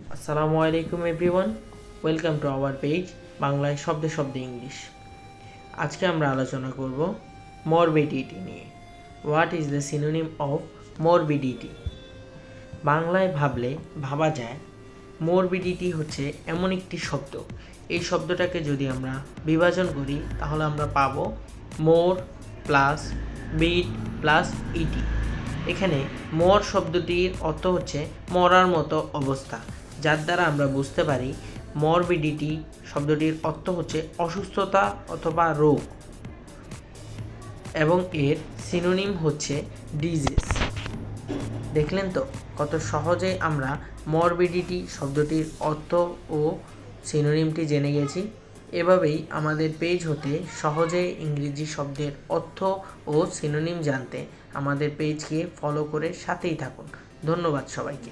আসসালামু আলাইকুম everyone, welcome to our page বাংলায় শব্দে শব্দে ইংলিশ। আজকে আমরা আলোচনা করব মরবিডিটি নিয়ে। What is the synonym of morbidity? বাংলায় ভাবলে ভাবা যায় মরবিডিটি হচ্ছে এমন একটি শব্দ, এই শব্দটাকে যদি আমরা বিভাজন করি তাহলে আমরা পাবো মোর প্লাস বিট প্লাস ইটি। এখানে মর শব্দটির অর্থ হচ্ছে মরার মতো অবস্থা, যার দ্বারা আমরা বুঝতে পারি মরবিডিটি শব্দটির অর্থ হচ্ছে অসুস্থতা অথবা রোগ, এবং এর সিনোনিম হচ্ছে ডিজিজ। দেখলেন তো কত সহজে আমরা মরবিডিটি শব্দটির অর্থ ও সিনোনিমটি জেনে গেছি। এভাবেই আমাদের পেজ হতে সহজে ইংরেজি শব্দের অর্থ ও সিনোনিম জানতে আমাদের পেজকে ফলো করে সাথেই থাকুন। ধন্যবাদ সবাইকে।